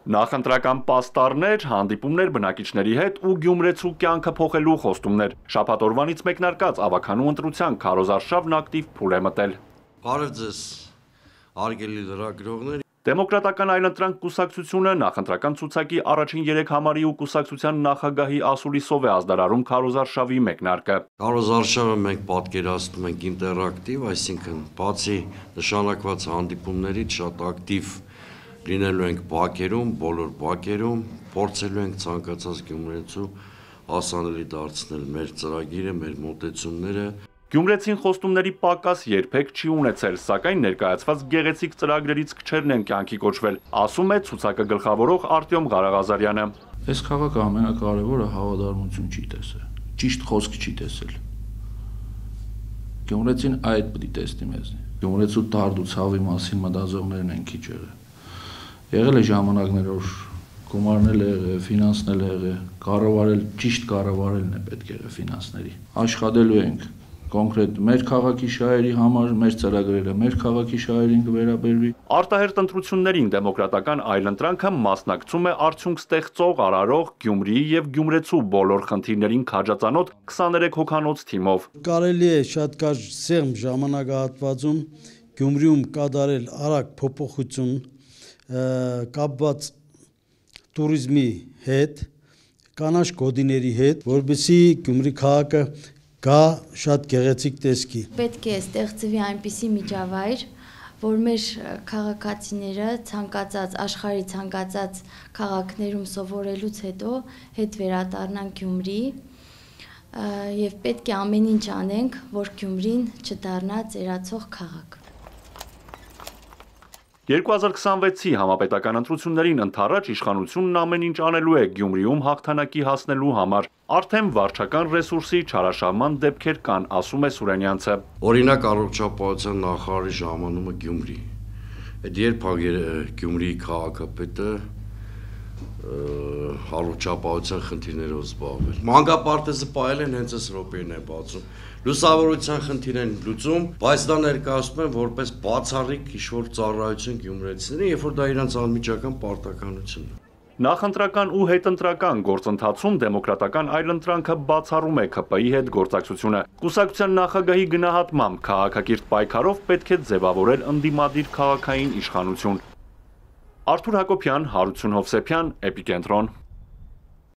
Նախընտրական պաստառներ, հանդիպումներ բնակիչների հետ ու Գյումրեցու կյանքը փոխելու խոստումներ։ Շաբաթ օրվանից մեկնարկած ավականու ընտրության Քարոզ Արշավն ակտիվ փուլ է մտել։ Բարև ձեզ, հարգելի լրագրողներ։ Դեմոկրատական այլընտրանք կուսակցությունը նախընտրական ցուցակի առաջին 3 համարի ու կուսակցության նախագահի ասուլիսով է ազդարարում Քարոզ Արշավի մեկնարկը։ Քարոզ Արշավը մենք պատկերացնում ենք ինտերակտիվ, այսինքն բացի նշանակված հանդիպումներից շատ ակտիվ լինելու ենք բակերում, բոլոր բակերում, փորձելու ենք ցանկացած գյումրեցու հասանելի դարձնել մեր ծրագիրը, մեր մոտեցումները։ Գյումրեցին խոստումների պակաս երբեք չի ունեցել, սակայն ներկայացված գեղեցիկ ծրագրերից քչերն են կյանքի կոչվել, ասում է ցուցակը գլխավորող Արտյոմ Ղարաղազարյանը։ Այս քաղաքը ամենակարևորը հավատարմություն չի տեսել, ճիշտ խոսք չի տեսել։ Գյումրեցին այդ պիտի տեսնի մեզ։ Գյումրեցու տարդ ու ցավի մասին մտածողներն են քիչ եղել է ժամանակներ, որ գումարն է եղել, ֆինանսն է եղել, կառավարել, ճիշտ կառավարելն է պետք եղել ֆինանսների։ Աշխատելու ենք կոնկրետ մեր քաղաքի շահերի համար, մեր ծրագրերը մեր քաղաքի շահերին կվերաբերվի։ Արտահերտ ընտրություններին դեմոկրատական այլընտրանքը մասնակցում է արդյունք ստեղծող, արարող, Գյումրիի եւ Գյումրեցու բոլոր խնդիրներին քաջածանոթ 23 հոգանոց թիմով։ Կարելի է շատ կարճ սեղմ ժամանակահատվածում Գյումրիում կատարել արագ փոփոխություն կապված տուրիզմի հետ, կանաչ գոտիների հետ, որովհետեւ Գյումրի քաղաքը գա շատ գեղեցիկ տեսքի։ Պետք է ստեղծվի այնպիսի միջավայր, որ մեր քաղաքացիները ցանկացած աշխարհի ցանկացած քաղաքներում սովորելուց հետո հետ վերադառնան Գյումրի եւ պետք է ամեն ինչ անենք, որ Գյումրին չդառնա ծերացող քաղաք։ 2026-ի համապետական ընտրություններին ընդառաջ իշխանությունն ամեն ինչ անելու է Գյումրիում հաղթանակի հասնելու համար։ Արդեն վարչական ռեսուրսի չարաշահման դեպքեր կան, ասում է Սուրենյանցը։ Օրինակ առողջապահության նախարարի ժամանումը Գյումրի։ Այդ երբ Գյումրիի քաղաքապետը առողջապահության խնդիրներով զբաղվել։ Մանկապարտեզը պահել են հենց այս րոպեին է բացում։ Լուսավորության խնդիր են լուծում, բայց դա ներկայացնում են որպես բացառիկ ինչ-որ ծառայություն գյումրեցիներին, երբ որ դա իրենց անմիջական պարտականությունն է։ Նախընտրական ու հետընտրական գործընթացում դեմոկրատական այլընտրանքը բացառում է ՔՊ-ի հետ գործակցությունը։ Կուսակցության նախագահի գնահատմամբ քաղաքակիրթ պայքարով պետք է ձևավորել ընդդիմադիր քաղաքային իշխանություն։ Արթուր Հակոբյան, Հարություն Հովսեփյան, Էպիկենտրոն։